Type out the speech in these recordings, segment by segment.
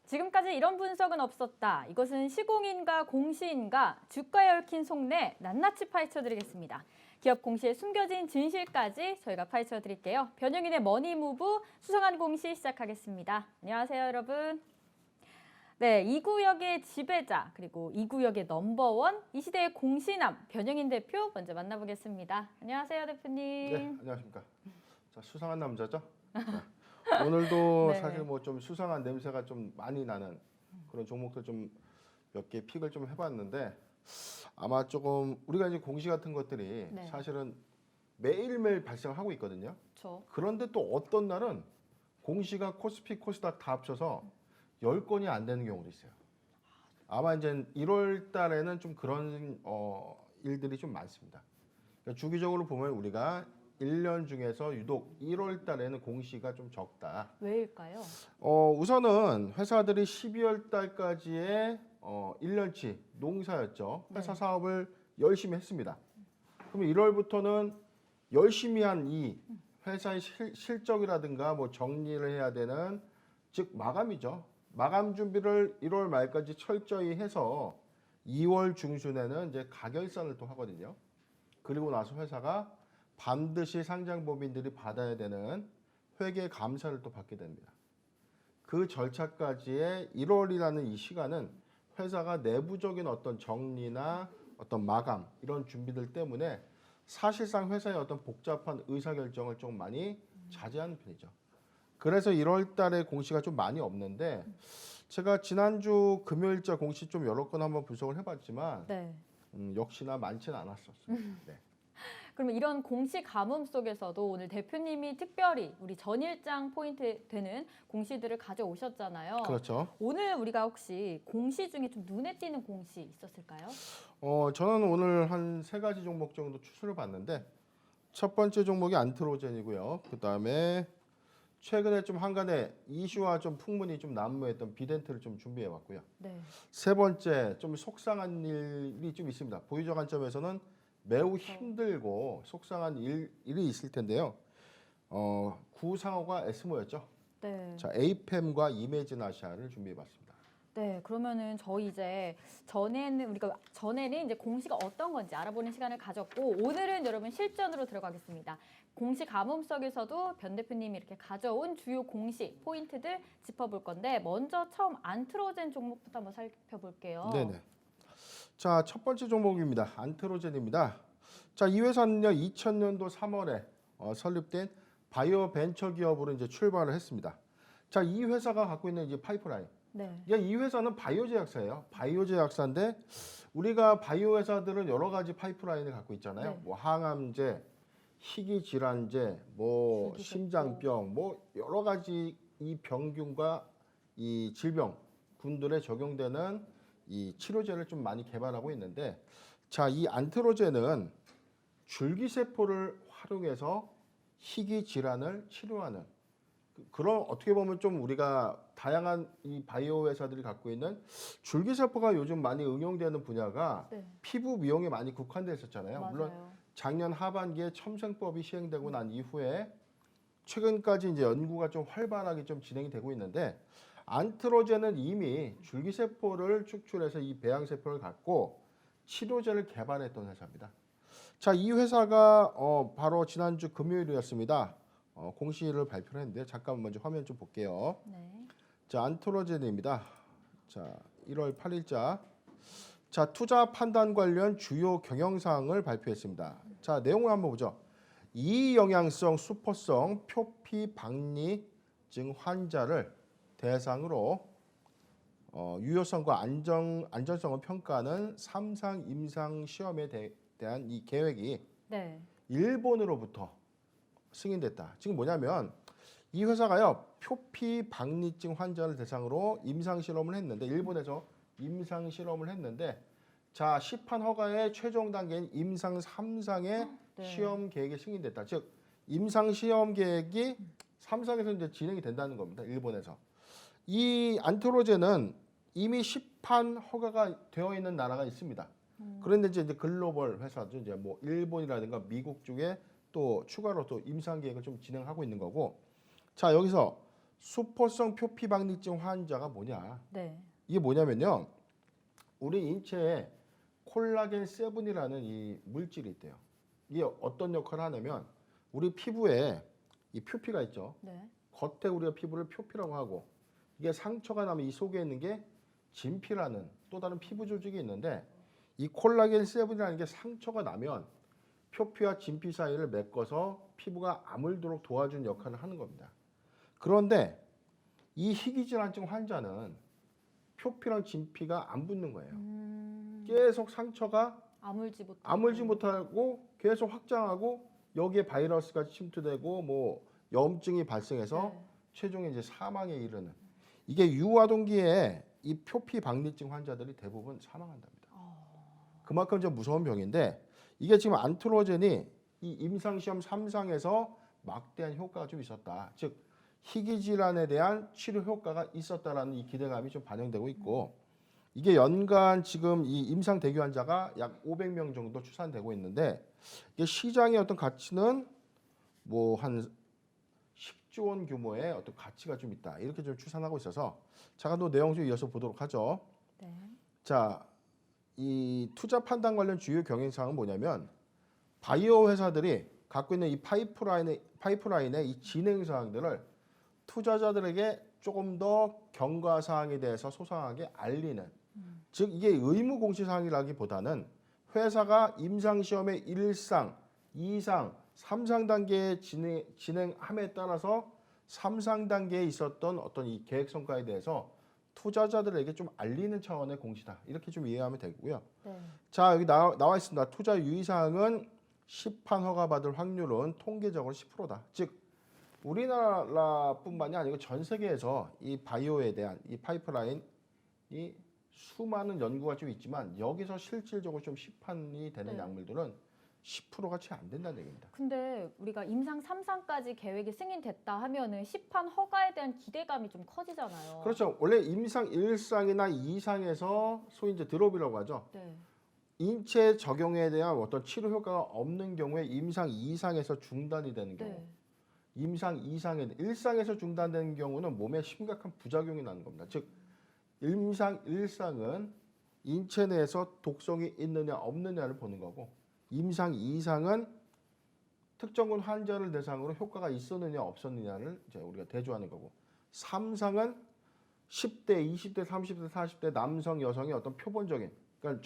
지금까지 이런 분석은 없었다. 이것은 시공인가 공시인가 주가에 얽힌 속내 낱낱이 파헤쳐드리겠습니다. 기업 공시의 숨겨진 진실까지 저희가 파헤쳐드릴게요. 변영인의 머니무브 수상한 공시 시작하겠습니다. 안녕하세요, 여러분. 네, 이 구역의 지배자 그리고 이 구역의 넘버원 이 시대의 공시남 변영인 대표 먼저 만나보겠습니다. 안녕하세요, 대표님. 네, 안녕하십니까. 자, 수상한 남자죠. 오늘도 네. 사실 뭐 좀 수상한 냄새가 좀 많이 나는 그런 종목들 좀 몇 개 픽을 좀 해봤는데 아마 조금 우리가 이제 공시 같은 것들이 네. 사실은 매일매일 발생하고 있거든요. 그렇죠. 그런데 또 어떤 날은 공시가 코스피, 코스닥 다 합쳐서 10건이 안 되는 경우도 있어요. 아마 이제 1월 달에는 좀 그런 일들이 좀 많습니다. 그러니까 주기적으로 보면 우리가 1년 중에서 유독 1월 달에는 공시가 좀 적다. 왜일까요? 우선은 회사들이 12월 달까지의 1년치 농사였죠. 회사 네. 사업을 열심히 했습니다. 그러면 1월부터는 열심히 한 이 회사의 실적이라든가 뭐 정리를 해야 되는 즉 마감이죠. 마감 준비를 1월 말까지 철저히 해서 2월 중순에는 이제 가결산을 또 하거든요. 그리고 나서 회사가 반드시 상장법인들이 받아야 되는 회계 감사를 또 받게 됩니다. 그 절차까지의 1월이라는 이 시간은 회사가 내부적인 어떤 정리나 어떤 마감 이런 준비들 때문에 사실상 회사의 어떤 복잡한 의사결정을 좀 많이 자제하는 편이죠. 그래서 1월 달에 공시가 좀 많이 없는데 제가 지난주 금요일자 공시 좀 여러 건 한번 분석을 해봤지만 네. 역시나 많지는 않았었습니다. 네. 그러면 이런 공시 가뭄 속에서도 오늘 대표님이 특별히 우리 전일장 포인트 되는 공시들을 가져오셨잖아요. 그렇죠. 오늘 우리가 혹시 공시 중에 좀 눈에 띄는 공시 있었을까요? 저는 오늘 한 3가지 종목 정도 추천을 봤는데 첫 번째 종목이 안트로젠이고요. 그 다음에 최근에 좀 한간에 이슈와 좀 풍문이 좀 난무했던 비덴트를 좀 준비해 왔고요. 네. 세 번째 좀 속상한 일이 좀 있습니다. 보유자 관점에서는 매우 힘들고 속상한 일이 있을 텐데요. 구상호가 에스모였죠. 네. 자, 에이팸과 이매진 아시아를 준비해 봤습니다. 네, 그러면은 저희 이제 전에는 이제 공시가 어떤 건지 알아보는 시간을 가졌고 오늘은 여러분 실전으로 들어가겠습니다. 공시 가뭄 속에서도 변 대표님이 이렇게 가져온 주요 공시 포인트들 짚어볼 건데 먼저 처음 안트로젠 종목부터 한번 살펴볼게요. 네네. 자, 첫 번째 종목입니다. 안트로젠입니다. 자, 이 회사는요, 2000년도 3월에 설립된 바이오 벤처 기업으로 이제 출발을 했습니다. 자, 이 회사가 갖고 있는 이제 파이프라인. 네. 이 회사는 바이오 제약사예요. 바이오 제약사인데 우리가 바이오 회사들은 여러 가지 파이프라인을 갖고 있잖아요. 네. 뭐 항암제, 희귀 질환제, 뭐 줄기세포. 심장병, 뭐 여러 가지 이 병균과 이 질병군들에 적용되는 이 치료제를 좀 많이 개발하고 있는데 자, 이 안트로젠은 줄기세포를 활용해서 희귀 질환을 치료하는 그런 어떻게 보면 좀 우리가 다양한 이 바이오 회사들이 갖고 있는 줄기세포가 요즘 많이 응용되는 분야가 네. 피부 미용에 많이 국한되어 있었잖아요. 맞아요. 물론 작년 하반기에 첨생법이 시행되고 난 이후에 최근까지 이제 연구가 좀 활발하게 좀 진행이 되고 있는데 안트로젠은 이미 줄기세포를 축출해서 이 배양세포를 갖고 치료제를 개발했던 회사입니다. 자, 이 회사가 바로 지난주 금요일이었습니다. 공시를 발표를 했는데 잠깐 먼저 화면 좀 볼게요. 네. 자, 안트로젠입니다. 자, 1월 8일자. 자, 투자 판단 관련 주요 경영사항을 발표했습니다. 자, 내용을 한번 보죠. 이영양성 수포성 표피박리증 환자를 대상으로 유효성과 안전성을 평가하는 3상 임상 시험에 대한 이 계획이 네. 일본으로부터 승인됐다. 지금 뭐냐면 이 회사가요 표피박리증 환자를 대상으로 임상 실험을 했는데 일본에서 임상 실험을 했는데 자 시판 허가의 최종 단계인 임상 3상의 네. 시험 계획이 승인됐다. 즉 임상 시험 계획이 3상에서 이제 진행이 된다는 겁니다. 일본에서 이 안트로젠은 이미 시판 허가가 되어 있는 나라가 있습니다. 그런데 이제 글로벌 회사죠. 이제 뭐 일본이라든가 미국 쪽에 또 추가로 또 임상 계획을 좀 진행하고 있는 거고. 자, 여기서 수포성 표피박리증 환자가 뭐냐? 네. 이게 뭐냐면요. 우리 인체에 콜라겐 7이라는 이 물질이 있대요. 이게 어떤 역할을 하냐면 우리 피부에 이 표피가 있죠. 네. 겉에 우리가 피부를 표피라고 하고 이게 상처가 나면 이 속에 있는 게 진피라는 또 다른 피부 조직이 있는데 이 콜라겐 7이라는 게 상처가 나면 표피와 진피 사이를 메꿔서 피부가 아물도록 도와주는 역할을 하는 겁니다. 그런데 이 희귀질환증 환자는 표피랑 진피가 안 붙는 거예요. 계속 상처가 아물지 못하고 계속 확장하고 여기에 바이러스가 침투되고 뭐 염증이 발생해서 네. 최종에 이제 사망에 이르는 이게 유아동기에 이 표피 박리증 환자들이 대부분 사망한답니다. 그만큼 좀 무서운 병인데 이게 지금 안트로젠이 이 임상시험 3상에서 막대한 효과가 좀 있었다. 즉 희귀 질환에 대한 치료 효과가 있었다라는 이 기대감이 좀 반영되고 있고 이게 연간 지금 이 임상 대기 환자가 약 500명 정도 추산되고 있는데 이게 시장의 어떤 가치는 뭐 한 10조 원 규모의 어떤 가치가 좀 있다. 이렇게 좀 추산하고 있어서 잠깐 또 내용 좀 이어서 보도록 하죠. 네. 자, 이 투자 판단 관련 주요 경영사항은 뭐냐면 바이오 회사들이 갖고 있는 이 파이프라인의 이 진행 사항들을 투자자들에게 조금 더 경과 사항에 대해서 소상하게 알리는 즉 이게 의무 공시 사항이라기보다는 회사가 임상 시험의 1상, 2상, 3상 단계의 진행함에 따라서 3상 단계에 있었던 어떤 이 계획 성과에 대해서 투자자들에게 좀 알리는 차원의 공시다. 이렇게 좀 이해하면 되고요. 네. 자, 여기 나와 있습니다. 투자 유의사항은 시판 허가받을 확률은 통계적으로 10%다. 즉 우리나라뿐만이 아니고 전 세계에서 이 바이오에 대한 이 파이프라인이 수많은 연구가 좀 있지만 여기서 실질적으로 좀 시판이 되는 네. 약물들은 10%가 채 안 된다는 얘기입니다. 근데 우리가 임상 3상까지 계획이 승인됐다 하면은 시판 허가에 대한 기대감이 좀 커지잖아요. 그렇죠. 원래 임상 1상이나 2상에서 소위 이제 드롭이라고 하죠. 네. 인체 적용에 대한 어떤 치료 효과가 없는 경우에 임상 2상에서 중단이 되는 경우. 네. 임상 2상에 1상에서 중단되는 경우는 몸에 심각한 부작용이 나는 겁니다. 즉 임상 1상은 인체 내에서 독성이 있느냐 없느냐를 보는 거고 임상 2상은 특정군 환자를 대상으로 효과가 있었느냐 없었느냐를 이제 우리가 대조하는 거고 3상은 10대, 20대, 30대, 40대 남성, 여성의 어떤 표본적인 그러니까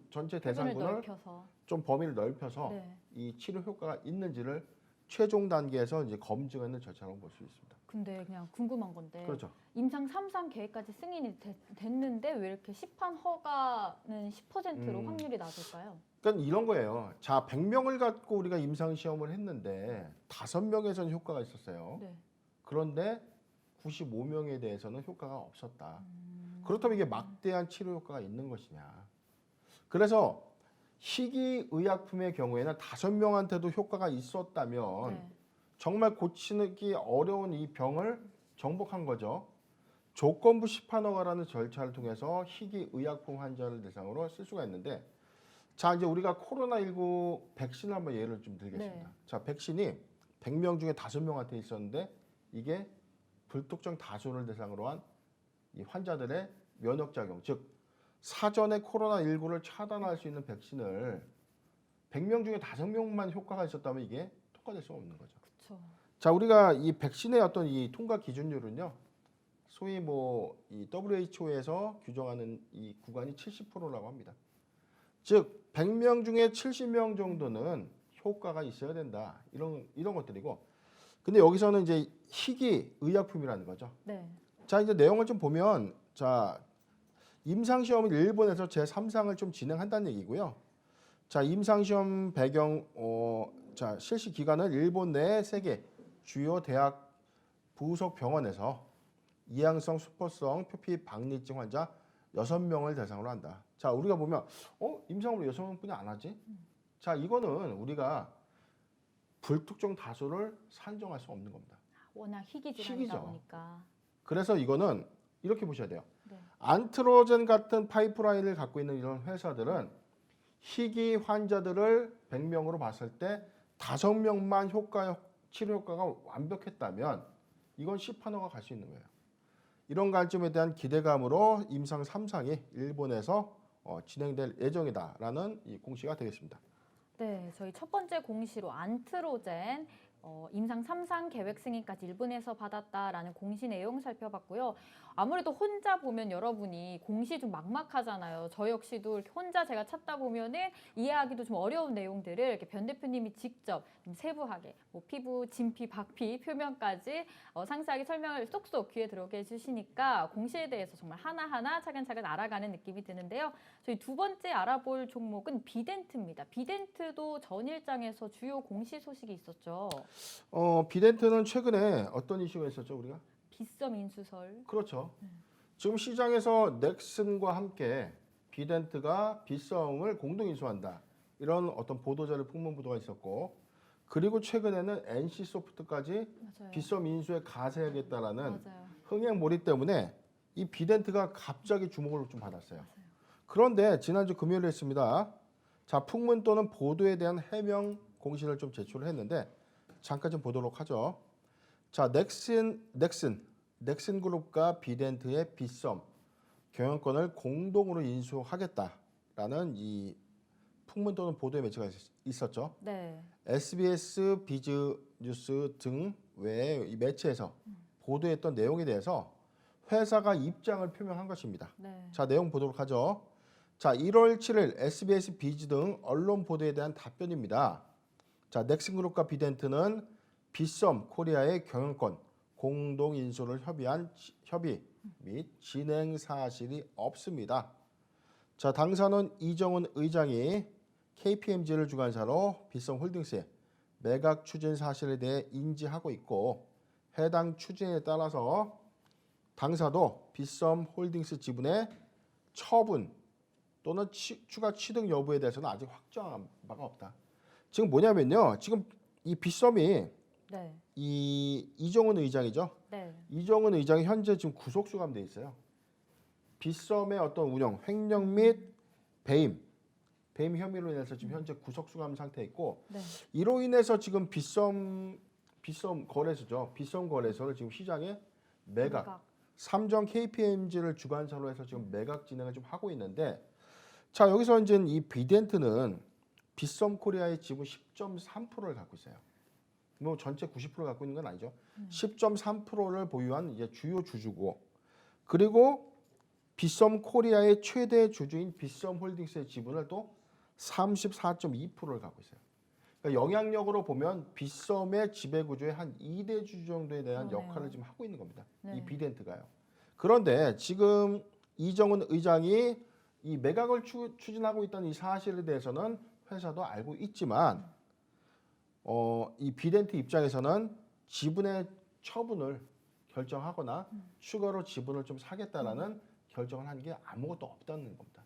전체 대상군을 넓혀서. 좀 범위를 넓혀서 네. 이 치료 효과가 있는지를 최종 단계에서 이제 검증하는 절차라고 볼 수 있습니다. 근데 그냥 궁금한 건데 그렇죠. 임상 3상 계획까지 승인이 됐는데 왜 이렇게 시판 허가는 10%로 확률이 낮을까요? 그러니까 이런 거예요. 자, 100명을 갖고 우리가 임상 시험을 했는데 5명에서는 효과가 있었어요. 네. 그런데 95명에 대해서는 효과가 없었다. 그렇다면 이게 막대한 치료 효과가 있는 것이냐? 그래서 희귀 의약품의 경우에는 5명한테도 효과가 있었다면 네. 정말 고치기 어려운 이 병을 정복한 거죠. 조건부 시판 허가라는 절차를 통해서 희귀 의약품 환자를 대상으로 쓸 수가 있는데 자, 이제 우리가 코로나19 백신 한번 예를 좀 들겠습니다. 네. 자, 백신이 100명 중에 5명한테 있었는데 이게 불특정 다수를 대상으로 한 이 환자들의 면역작용, 즉 사전에 코로나19를 차단할 수 있는 백신을 100명 중에 5명만 효과가 있었다면 이게 통과될 수가 없는 거죠. 그렇죠. 자, 우리가 이 백신의 어떤 이 통과 기준율은요. 소위 뭐 이 WHO에서 규정하는 이 구간이 70%라고 합니다. 즉 100명 중에 70명 정도는 효과가 있어야 된다. 이런 것들이고. 근데 여기서는 이제 희귀 의약품이라는 거죠. 네. 자, 이제 내용을 좀 보면 자, 임상 시험을 일본에서 제3상을 좀 진행한다는 얘기고요. 자, 임상 시험 배경 자, 실시 기간은 일본 내 세계 주요 대학 부속 병원에서 이항성 수포성 표피 박리증 환자 6명을 대상으로 한다. 자, 우리가 보면 임상으로 6명뿐이 안 하지? 자, 이거는 우리가 불특정 다수를 산정할 수 없는 겁니다. 워낙 희귀 질환이다 희귀죠. 보니까. 그래서 이거는 이렇게 보셔야 돼요. 네. 안트로젠 같은 파이프라인을 갖고 있는 이런 회사들은 희귀 환자들을 100명으로 봤을 때 5명만 치료 효과가 완벽했다면 이건 시판화가 갈 수 있는 거예요. 이런 관점에 대한 기대감으로 임상 3상이 일본에서 진행될 예정이다라는 이 공시가 되겠습니다. 네, 저희 첫 번째 공시로 안트로젠 임상 3상 계획 승인까지 일본에서 받았다라는 공시 내용 살펴봤고요. 아무래도 혼자 보면 여러분이 공시 좀 막막하잖아요. 저 역시도 이렇게 혼자 제가 찾다 보면은 이해하기도 좀 어려운 내용들을 이렇게 변 대표님이 직접 좀 세부하게 뭐 피부, 진피, 박피, 표면까지 상세하게 설명을 쏙쏙 귀에 들어오게 해주시니까 공시에 대해서 정말 하나하나 차근차근 알아가는 느낌이 드는데요. 저희 두 번째 알아볼 종목은 비덴트입니다. 비덴트도 전일장에서 주요 공시 소식이 있었죠. 비덴트는 최근에 어떤 이슈가 있었죠, 우리가? 빗썸 인수설. 그렇죠. 지금 시장에서 넥슨과 함께 비덴트가 빗썸을 공동 인수한다. 이런 어떤 보도자료 풍문 보도가 있었고, 그리고 최근에는 NC소프트까지 맞아요. 빗썸 인수에 가세하겠다라는 맞아요. 흥행몰이 때문에 이 비덴트가 갑자기 주목을 좀 받았어요. 맞아요. 그런데 지난주 금요일에 했습니다. 자, 풍문 또는 보도에 대한 해명 공시를 좀 제출을 했는데 잠깐 좀 보도록 하죠. 자, 넥슨그룹과 비덴트의 빗썸 경영권을 공동으로 인수하겠다라는 이 풍문 또는 보도의 매체가 있었죠. 네. SBS 비즈뉴스 등 외에 이 매체에서 보도했던 내용에 대해서 회사가 입장을 표명한 것입니다. 네. 자, 내용 보도록 하죠. 자, 1월 7일 SBS 비즈 등 언론 보도에 대한 답변입니다. 자, 넥슨그룹과 비덴트는 빗썸 코리아의 경영권 공동 인수를 협의 및 진행 사실이 없습니다. 자, 당사는 이정훈 의장이 KPMG를 주관사로 빗썸 홀딩스의 매각 추진 사실에 대해 인지하고 있고 해당 추진에 따라서 당사도 빗썸 홀딩스 지분의 처분 또는 추가 취득 여부에 대해서는 아직 확정한 바가 없다. 지금 뭐냐면요. 지금 이 빗썸이 네. 이 이정훈 의장이죠. 네. 이정훈 의장이 현재 지금 구속 수감돼 있어요. 빗썸의 어떤 운영, 횡령 및 배임 혐의로 인해서 지금 현재 구속 수감 상태에 있고 네. 이로 인해서 지금 빗썸 거래소죠. 빗썸 거래소를 지금 시장에 매각. 삼정 KPMG를 주관사로 해서 지금 매각 진행을 좀 하고 있는데 자, 여기서 이제 이 비덴트는 빗썸 코리아의 지분 10.3%를 갖고 있어요. 뭐 전체 90%를 갖고 있는 건 아니죠. 10.3%를 보유한 이제 주요 주주고 그리고 빗썸 코리아의 최대 주주인 빗썸 홀딩스의 지분을 또 34.2%를 갖고 있어요. 그러니까 영향력으로 보면 빗썸의 지배 구조의 한 2대 주주 정도에 대한 그러네요. 역할을 지금 하고 있는 겁니다. 네. 이 비덴트가요. 그런데 지금 이정훈 의장이 이 매각을 추진하고 있다는 이 사실에 대해서는 회사도 알고 있지만 이 비덴트 입장에서는 지분의 처분을 결정하거나 추가로 지분을 좀 사겠다라는 결정을 한 게 아무것도 없다는 겁니다.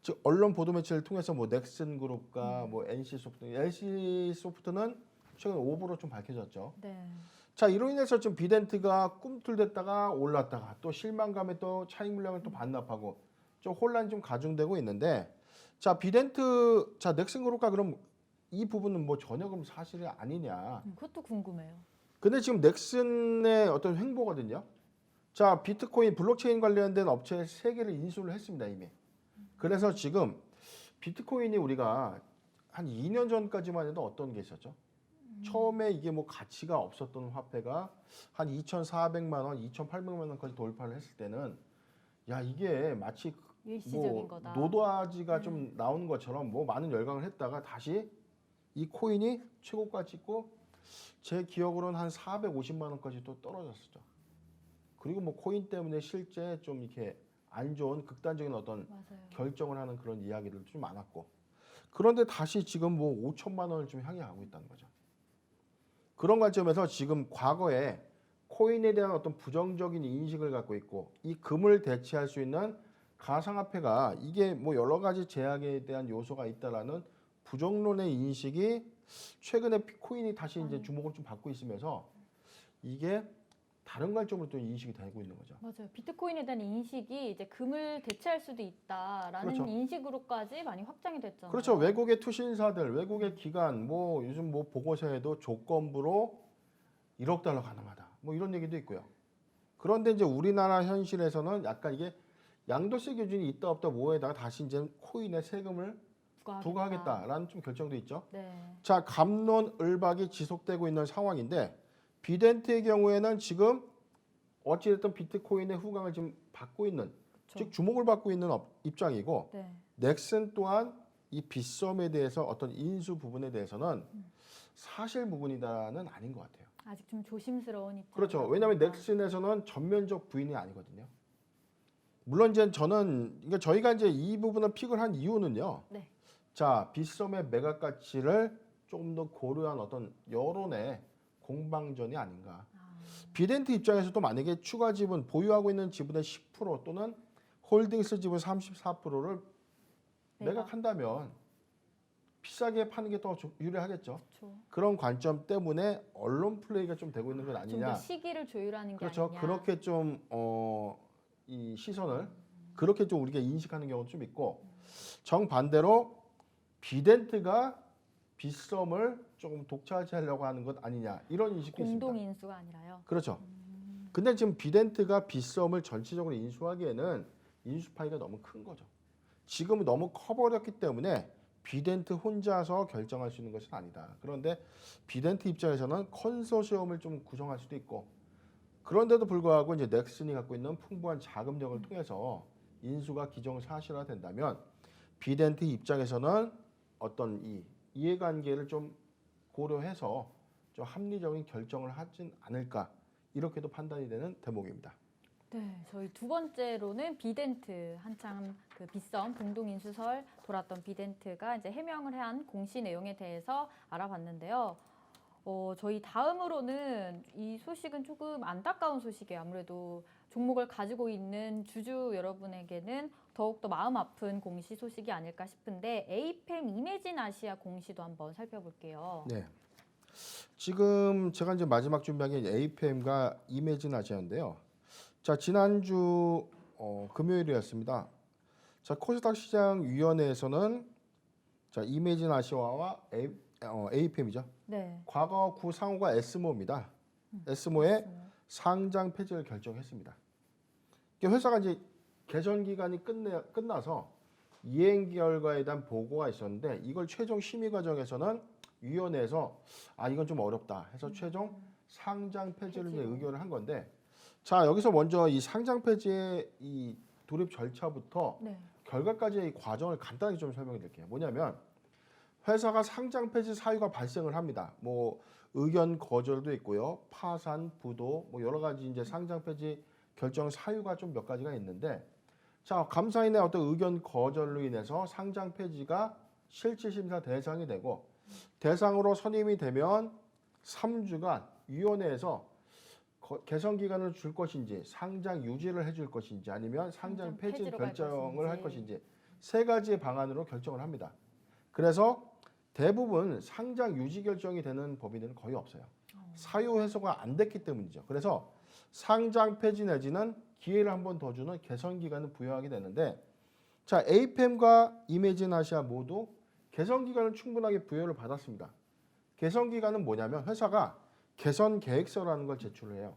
즉 언론 보도 매체를 통해서 뭐 넥슨그룹과 뭐 NC소프트는 최근 오보로 좀 밝혀졌죠. 네. 자, 이로 인해서 좀 비덴트가 꿈틀댔다가 올랐다가 또 실망감에 또 차익 물량을 또 반납하고 좀 혼란이 좀 가중되고 있는데 자, 넥슨그룹과 그럼 이 부분은 뭐 전혀 그럼 사실이 아니냐. 그것도 궁금해요. 근데 지금 넥슨의 어떤 횡보거든요. 자, 비트코인 블록체인 관련된 업체 3개를 인수를 했습니다, 이미. 그래서 지금 비트코인이 우리가 한 2년 전까지만 해도 어떤 게 있었죠? 처음에 이게 뭐 가치가 없었던 화폐가 한 2,400만 원, 2,800만 원까지 돌파를 했을 때는 야, 이게 마치 일시적인 뭐 거다. 노도아지가 좀 나오는 것처럼 뭐 많은 열광을 했다가 다시 이 코인이 최고가 찍고 제 기억으로는 한 450만 원까지 또 떨어졌었죠. 그리고 뭐 코인 때문에 실제 좀 이렇게 안 좋은 극단적인 어떤 맞아요. 결정을 하는 그런 이야기들도 좀 많았고 그런데 다시 지금 뭐 5천만 원을 좀 향해 가고 있다는 거죠. 그런 관점에서 지금 과거에 코인에 대한 어떤 부정적인 인식을 갖고 있고 이 금을 대체할 수 있는 가상화폐가 이게 뭐 여러 가지 제약에 대한 요소가 있다라는 부정론의 인식이 최근에 코인이 다시 이제 주목을 좀 받고 있으면서 이게 다른 관점으로 또 인식이 되고 있는 거죠. 맞아요. 비트코인에 대한 인식이 이제 금을 대체할 수도 있다라는 그렇죠. 인식으로까지 많이 확장이 됐잖아요. 그렇죠. 외국의 투신사들, 외국의 기관, 뭐 요즘 뭐 보고서에도 조건부로 1억 달러 가능하다. 뭐 이런 얘기도 있고요. 그런데 이제 우리나라 현실에서는 약간 이게 양도세 기준이 있다 없다 뭐에다가 다시 이제 코인에 세금을 부과하겠다라는 좀 결정도 있죠. 네. 자, 갑론을박이 지속되고 있는 상황인데 비덴트의 경우에는 지금 어찌됐든 비트코인의 후광을 지금 받고 있는, 그쵸. 즉 주목을 받고 있는 입장이고 네. 넥슨 또한 이 빗썸에 대해서 어떤 인수 부분에 대해서는 사실 무근이다는 아닌 것 같아요. 아직 좀 조심스러운 입장. 그렇죠. 왜냐하면 넥슨에서는 전면적 부인이 아니거든요. 물론 이제 저는 그러니까 저희가 이제 이 부분을 픽을 한 이유는요. 네. 자, 빗썸의 매각 가치를 조금 더 고려한 어떤 여론의 공방전이 아닌가. 비덴트 입장에서도 만약에 추가 지분, 보유하고 있는 지분의 10% 또는 홀딩스 지분 34%를 매각한다면 비싸게 파는 게 더 유리하겠죠. 그렇죠. 그런 관점 때문에 언론 플레이가 좀 되고 있는 건 좀 아니냐. 더 시기를 조율하는 게 그렇죠. 아니냐. 그렇게 좀 이 시선을 그렇게 좀 우리가 인식하는 경우도 좀 있고 정반대로 비덴트가 빗썸을 조금 독차지하려고 하는 것 아니냐 이런 인식도 있습니다. 공동 인수가 아니라요. 그렇죠. 근데 지금 비덴트가 빗썸을 전체적으로 인수하기에는 인수 파이가 너무 큰 거죠. 지금은 너무 커버렸기 때문에 비덴트 혼자서 결정할 수 있는 것은 아니다. 그런데 비덴트 입장에서는 컨소시엄을 좀 구성할 수도 있고 그런데도 불구하고 이제 넥슨이 갖고 있는 풍부한 자금력을 통해서 인수가 기정사실화된다면 비덴트 입장에서는 어떤 이 이해관계를 좀 고려해서 좀 합리적인 결정을 하진 않을까 이렇게도 판단이 되는 대목입니다. 네, 저희 두 번째로는 비덴트 한참 그 빗썸 공동 인수설 돌았던 비덴트가 이제 해명을 한 공시 내용에 대해서 알아봤는데요. 저희 다음으로는 이 소식은 조금 안타까운 소식이에요. 아무래도 종목을 가지고 있는 주주 여러분에게는 더욱더 마음 아픈 공시 소식이 아닐까 싶은데 에이펜 이매진 아시아 공시도 한번 살펴볼게요. 네. 지금 제가 이제 마지막 준비한 게 APM과 이매진 아시아인데요. 자, 지난주 금요일이었습니다. 자, 코스닥 시장 위원회에서는 자, 이매진 아시아와 APM이죠. 네. 과거 구상호가 에스모입니다. 에스모의 상장 폐지를 결정했습니다. 회사가 이제 개전 기간이 끝나서 이행 결과에 대한 보고가 있었는데 이걸 최종 심의 과정에서는 위원회에서 이건 좀 어렵다 해서 최종 상장 폐지를 이제 의결을 한 건데 자, 여기서 먼저 이 상장 폐지의 이 돌입 절차부터 네. 결과까지의 이 과정을 간단히 좀 설명해 드릴게요. 뭐냐면 회사가 상장 폐지 사유가 발생을 합니다. 뭐 의견 거절도 있고요. 파산, 부도 뭐 여러 가지 이제 상장 폐지 결정 사유가 좀 몇 가지가 있는데 자, 감사인의 어떤 의견 거절로 인해서 상장 폐지가 실질 심사 대상이 되고 대상으로 선임이 되면 3주간 위원회에서 개선 기간을 줄 것인지 상장 유지를 해줄 것인지 아니면 상장 폐지 폐지로 갈 결정을 할 것인지. 것인지 세 가지의 방안으로 결정을 합니다. 그래서 대부분 상장 유지 결정이 되는 법인은 거의 없어요. 사유 해소가 안 됐기 때문이죠. 그래서 상장 폐지 내지는 기회를 한 번 더 주는 개선 기간을 부여하게 되는데 자, 에이펜과 이매진 아시아 모두 개선 기간을 충분하게 부여를 받았습니다. 개선 기간은 뭐냐면 회사가 개선 계획서라는 걸 제출을 해요.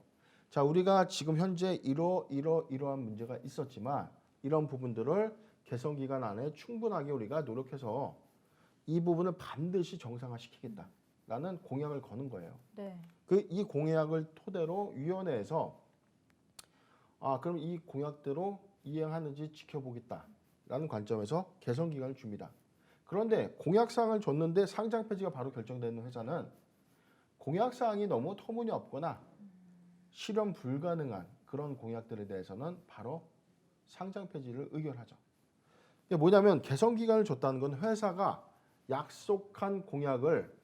자, 우리가 지금 현재 이러한 문제가 있었지만 이런 부분들을 개선 기간 안에 충분하게 우리가 노력해서 이 부분을 반드시 정상화시키겠다라는 공약을 거는 거예요. 네. 이 공약을 토대로 위원회에서 그럼 이 공약대로 이행하는지 지켜보겠다라는 관점에서 개선 기간을 줍니다. 그런데 공약사항을 줬는데 상장 폐지가 바로 결정되는 회사는 공약사항이 너무 터무니없거나 실현 불가능한 그런 공약들에 대해서는 바로 상장 폐지를 의결하죠. 이게 뭐냐면 개선 기간을 줬다는 건 회사가 약속한 공약을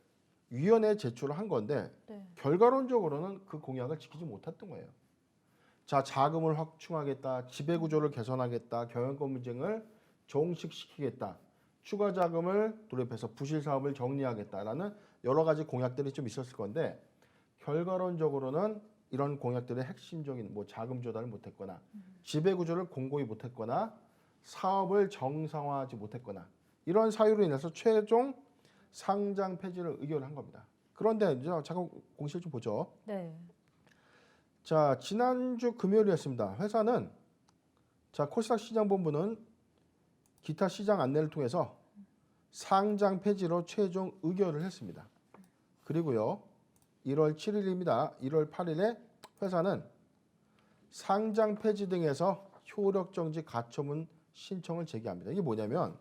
위원회에 제출을 한 건데 네. 결과론적으로는 그 공약을 지키지 못했던 거예요. 자, 자금을 확충하겠다, 지배 구조를 개선하겠다, 경영권 분쟁을 종식시키겠다, 추가 자금을 돌입해서 부실 사업을 정리하겠다라는 여러 가지 공약들이 좀 있었을 건데 결과론적으로는 이런 공약들의 핵심적인 뭐 자금 조달을 못했거나 지배 구조를 공고히 못했거나 사업을 정상화하지 못했거나 이런 사유로 인해서 최종 상장 폐지를 의결한 겁니다. 그런데 이제 잠깐 공시를 좀 보죠. 네. 자, 지난주 금요일이었습니다. 회사는 자, 코스닥 시장본부는 기타 시장 안내를 통해서 상장 폐지로 최종 의결을 했습니다. 그리고요, 1월 7일입니다. 1월 8일에 회사는 상장 폐지 등에서 효력 정지 가처분 신청을 제기합니다. 이게 뭐냐면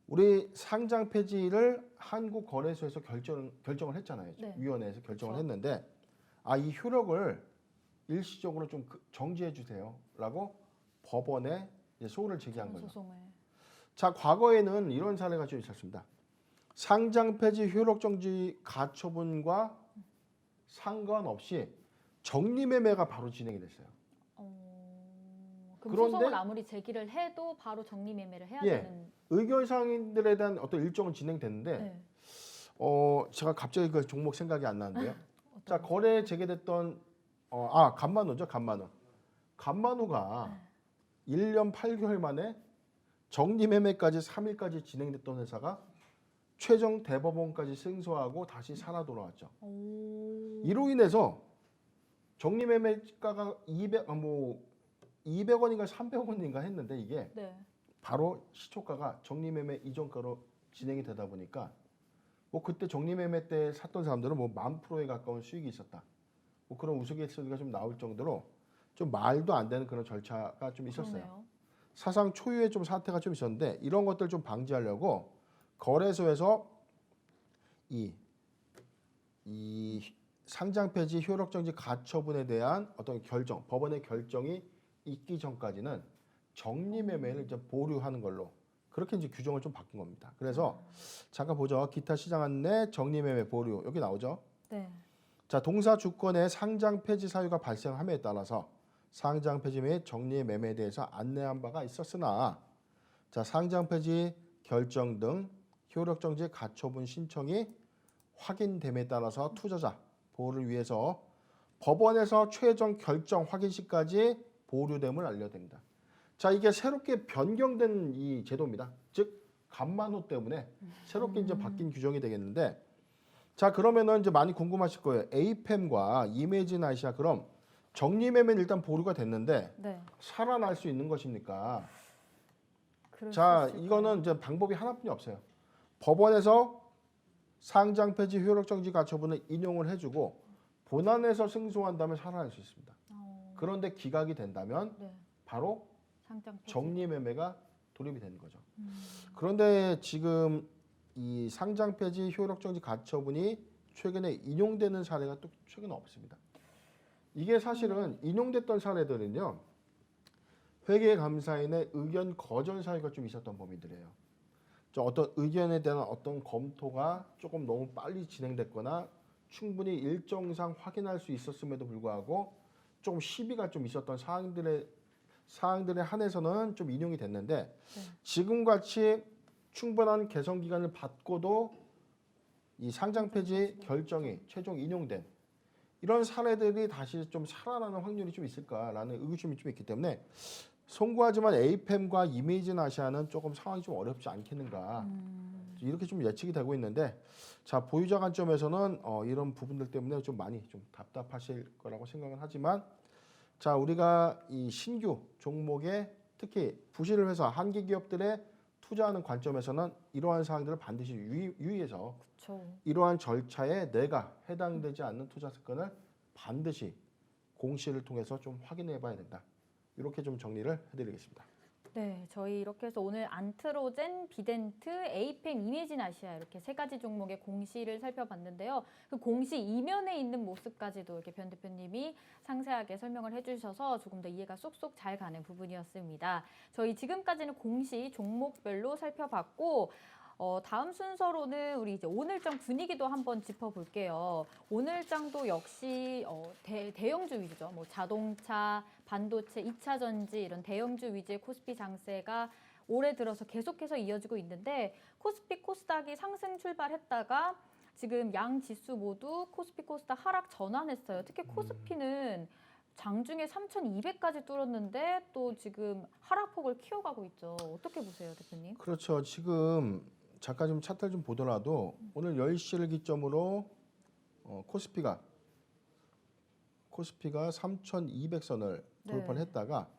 우리 상장 폐지를 한국거래소에서 결정을 했잖아요. 네. 위원회에서 결정을 그렇죠. 했는데 이 효력을 일시적으로 좀 정지해 주세요라고 법원에 이제 소를 제기한 거죠. 소송을. 자, 과거에는 이런 사례가 좀 있었습니다. 상장 폐지 효력 정지 가처분과 상관없이 정리매매가 바로 진행이 됐어요. 그럼 그런데- 소송을 아무리 제기를 해도 바로 정리매매를 해야 예. 되는. 의견 사항들에 대한 어떤 일정은 진행됐는데 네. 제가 갑자기 그 종목 생각이 안 나는데요. 자, 어떤 거래 재개됐던 간만호죠, 간만호. 간만호가 1년 8개월 만에 정리매매까지 3일까지 진행됐던 회사가 최종 대법원까지 승소하고 다시 살아 돌아왔죠. 이로 인해서 정리매매가가 200원인가 300원인가 했는데 이게 네. 바로 시초가가 정리매매 이전가로 진행이 되다 보니까 뭐 그때 정리매매 때 샀던 사람들은 뭐 10,000%에 가까운 수익이 있었다. 뭐 그런 우스갯소리가 좀 나올 정도로 좀 말도 안 되는 그런 절차가 좀 있었어요. 그러네요. 사상 초유의 좀 사태가 좀 있었는데 이런 것들 좀 방지하려고 거래소에서 이 상장 폐지 효력 정지 가처분에 대한 어떤 결정, 법원의 결정이 있기 전까지는 정리매매를 이제 보류하는 걸로 그렇게 이제 규정을 좀 바꾼 겁니다. 그래서 잠깐 보죠. 기타 시장 안내 정리매매 보류 여기 나오죠. 네. 자, 동사 주권의 상장 폐지 사유가 발생함에 따라서 상장 폐지 및 정리 매매에 대해서 안내한 바가 있었으나 자, 상장 폐지 결정 등 효력 정지 가처분 신청이 확인됨에 따라서 투자자 보호를 위해서 법원에서 최종 결정 확인 시까지 보류됨을 알려됩니다. 자, 이게 새롭게 변경된 이 제도입니다. 즉 간만호 때문에 새롭게 이제 바뀐 규정이 되겠는데 자, 그러면은 이제 많이 궁금하실 거예요. 에이팸과 이매진 아시아 그럼 정리매매는 일단 보류가 됐는데 네. 살아날 수 있는 것입니까? 그럴 자, 수 있을까요? 이거는 이제 방법이 하나뿐이 없어요. 법원에서 상장 폐지 효력 정지 가처분을 인용을 해주고 본안에서 승소한다면 살아날 수 있습니다. 그런데 기각이 된다면 네. 바로 상장 폐지. 정리매매가 돌입이 되는 거죠. 그런데 지금 이 상장 폐지 효력 정지 가처분이 최근에 인용되는 사례가 또 최근에 없습니다. 이게 사실은 인용됐던 사례들은요. 회계감사인의 의견 거절 사유가 좀 있었던 범위들이에요. 어떤 의견에 대한 어떤 검토가 조금 너무 빨리 진행됐거나 충분히 일정상 확인할 수 있었음에도 불구하고 조금 시비가 좀 있었던 사항들에 한해서는 좀 인용이 됐는데 지금같이 충분한 개선 기간을 받고도 이 상장 폐지 결정이 최종 인용된 이런 사례들이 다시 좀 살아나는 확률이 좀 있을까라는 의구심이 좀 있기 때문에 송구하지만 에이팸과 이메이진 아시아는 조금 상황이 좀 어렵지 않겠는가 이렇게 좀 예측이 되고 있는데 자, 보유자 관점에서는 이런 부분들 때문에 좀 많이 좀 답답하실 거라고 생각은 하지만 자, 우리가 이 신규 종목에 특히 부실 회사 한계 기업들의 투자하는 관점에서는 이러한 사항들을 반드시 유의해서 그쵸. 이러한 절차에 내가 해당되지 않는 투자 습관을 반드시 공시를 통해서 좀 확인해 봐야 된다. 이렇게 좀 정리를 해드리겠습니다. 네, 저희 이렇게 해서 오늘 안트로젠, 비덴트, 에이팸, 이매진 아시아 이렇게 세 가지 종목의 공시를 살펴봤는데요. 그 공시 이면에 있는 모습까지도 이렇게 변 대표님이 상세하게 설명을 해주셔서 조금 더 이해가 쏙쏙 잘 가는 부분이었습니다. 저희 지금까지는 공시 종목별로 살펴봤고 다음 순서로는 우리 이제 오늘장 분위기도 한번 짚어볼게요. 오늘장도 역시 대형주 위주죠. 뭐 자동차, 반도체, 2차 전지 이런 대형주 위주의 코스피 장세가 올해 들어서 계속해서 이어지고 있는데 코스피, 코스닥이 상승 출발했다가 지금 양 지수 모두 코스피, 코스닥 하락 전환했어요. 특히 코스피는 장중에 3,200까지 뚫었는데 또 지금 하락폭을 키워가고 있죠. 어떻게 보세요, 대표님? 그렇죠. 지금 잠깐 좀 차트를 좀 보더라도 오늘 10시를 기점으로 코스피가 코스피가 3,200선을 네. 돌파를 했다가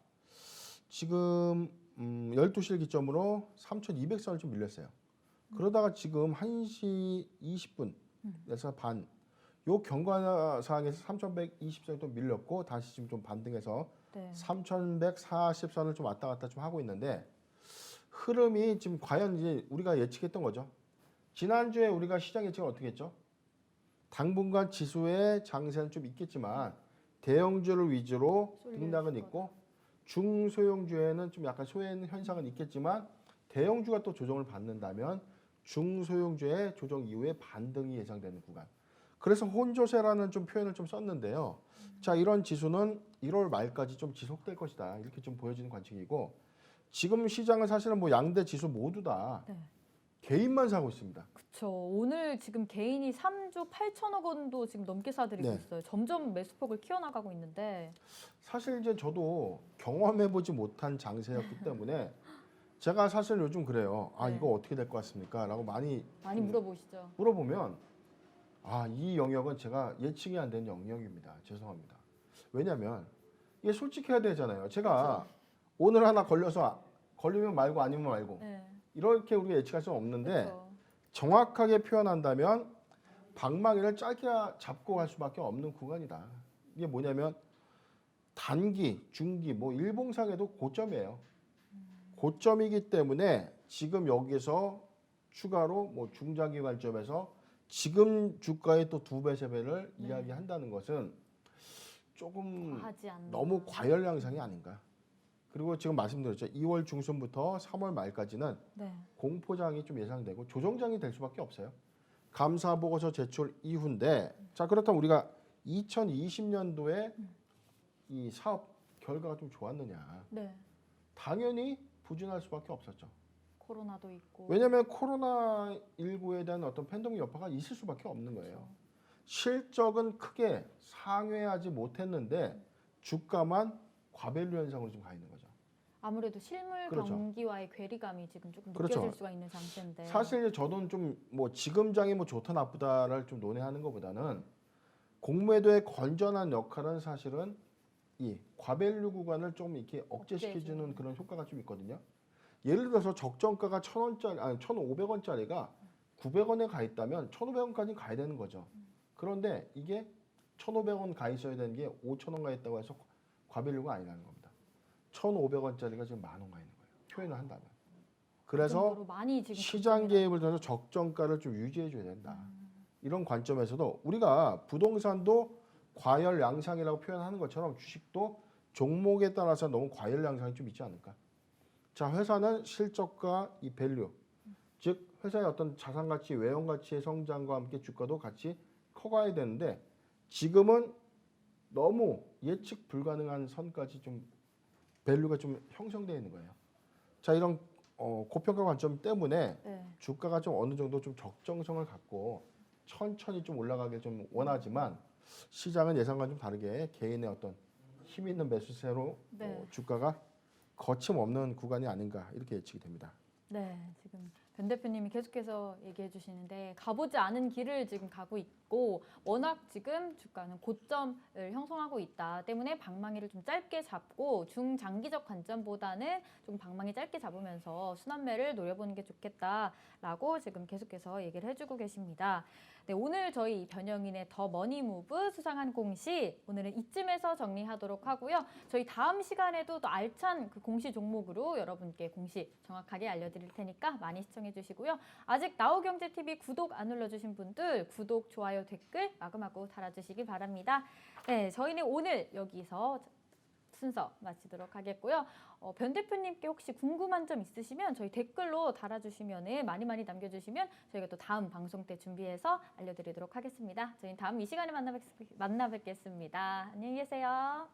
지금 12시를 기점으로 3,200선을 좀 밀렸어요. 그러다가 지금 1시 20분에서 반, 요 경과사항에서 3,120선이 또 밀렸고 다시 지금 좀 반등해서 네. 3,140선을 좀 왔다 갔다 좀 하고 있는데 흐름이 지금 과연 이제 우리가 예측했던 거죠. 지난주에 우리가 시장 예측을 어떻게 했죠? 당분간 지수의 장세는 좀 있겠지만 대형주를 위주로 등락은 있고 중소형주에는 좀 약간 소외 현상은 있겠지만 대형주가 또 조정을 받는다면 중소형주의 조정 이후에 반등이 예상되는 구간. 그래서 혼조세라는 좀 표현을 좀 썼는데요. 자, 이런 지수는 1월 말까지 좀 지속될 것이다. 이렇게 좀 보여지는 관측이고 지금 시장은 사실은 뭐 양대 지수 모두 다 네. 개인만 사고 있습니다. 그렇죠. 오늘 지금 개인이 3조 8천억 원도 지금 넘게 사들이고 네. 있어요. 점점 매수폭을 키워나가고 있는데. 사실 이제 저도 경험해보지 못한 장세였기 때문에 제가 사실 요즘 그래요. 아, 네. 이거 어떻게 될 것 같습니까? 라고 많이 물어보시죠. 물어보면 아, 이 영역은 제가 예측이 안 되는 영역입니다. 죄송합니다. 왜냐하면 이게 솔직해야 되잖아요. 제가 오늘 하나 걸리면 말고 아니면 말고 네. 이렇게 우리가 예측할 수는 없는데 그렇죠. 정확하게 표현한다면 방망이를 짧게 잡고 갈 수밖에 없는 구간이다. 이게 뭐냐면 단기, 중기, 뭐 일봉상에도 고점이에요. 고점이기 때문에 지금 여기서 추가로 뭐 중장기 관점에서 지금 주가의 또 2배, 3배를 이야기한다는 것은 조금 과하지 않나. 너무 과열 양상이 아닌가. 그리고 지금 말씀드렸죠. 2월 중순부터 3월 말까지는 네. 공포장이 좀 예상되고 조정장이 될 수밖에 없어요. 감사 보고서 제출 이후인데 자, 그렇다면 우리가 2020년도에 이 사업 결과가 좀 좋았느냐? 네. 당연히 부진할 수밖에 없었죠. 코로나도 있고. 왜냐하면 코로나19에 대한 어떤 팬데믹 여파가 있을 수밖에 없는 거예요. 실적은 크게 상회하지 못했는데 주가만 과밸류 현상으로 좀 가 있는 거죠. 아무래도 실물 그렇죠. 경기와의 괴리감이 지금 조금 그렇죠. 느껴질 수가 있는 장세인데. 사실 저는 좀 뭐 지금장이 뭐 좋다 나쁘다를 좀 논의하는 것보다는 공매도의 건전한 역할은 사실은 이 과밸류 구간을 좀 이렇게 억제시켜주는 그런 효과가 좀 있거든요. 예를 들어서 적정가가 1,000원짜리 아니 1,500원짜리가 900원에 가 있다면 1,500원까지 가야 되는 거죠. 그런데 이게 1,500원 가 있어야 되는 게 5,000원 가 있다고 해서 과밸류가 아니라는 겁니다. 1,500원짜리가 지금 10,000원 가 있는 거예요. 표현을 한다면. 그 그래서 정도로 많이 지금 시장 개입을 통해서 적정가를 좀 유지해 줘야 된다. 이런 관점에서도 우리가 부동산도 과열 양상이라고 표현하는 것처럼 주식도 종목에 따라서 너무 과열 양상이 좀 있지 않을까. 자, 회사는 실적과 이 밸류, 즉 회사의 어떤 자산 가치, 외형 가치의 성장과 함께 주가도 같이 커가야 되는데 지금은 너무 예측 불가능한 선까지 좀 밸류가 좀 형성되어 있는 거예요. 자, 이런 고평가 관점 때문에 네. 주가가 좀 어느 정도 좀 적정성을 갖고 천천히 좀 올라가길 좀 원하지만 시장은 예상과 좀 다르게 개인의 어떤 힘 있는 매수세로 네. 주가가 거침없는 구간이 아닌가 이렇게 예측이 됩니다. 네, 지금 변 대표님이 계속해서 얘기해 주시는데 가보지 않은 길을 지금 가고 있고 워낙 지금 주가는 고점을 형성하고 있다 때문에 방망이를 좀 짧게 잡고 중장기적 관점보다는 좀 방망이 짧게 잡으면서 순환매를 노려보는 게 좋겠다라고 지금 계속해서 얘기를 해주고 계십니다. 네, 오늘 저희 변형인의 더 머니무브 수상한 공시 오늘은 이쯤에서 정리하도록 하고요. 저희 다음 시간에도 또 알찬 그 공시 종목으로 여러분께 공시 정확하게 알려드릴 테니까 많이 시청해 주시고요. 아직 나우경제TV 구독 안 눌러주신 분들 구독, 좋아요, 댓글 마구마구 달아주시기 바랍니다. 네, 저희는 오늘 여기서 순서 마치도록 하겠고요. 변 대표님께 혹시 궁금한 점 있으시면 저희 댓글로 달아주시면 많이 남겨주시면 저희가 또 다음 방송 때 준비해서 알려드리도록 하겠습니다. 저희는 다음 이 시간에 만나 뵙겠습니다. 안녕히 계세요.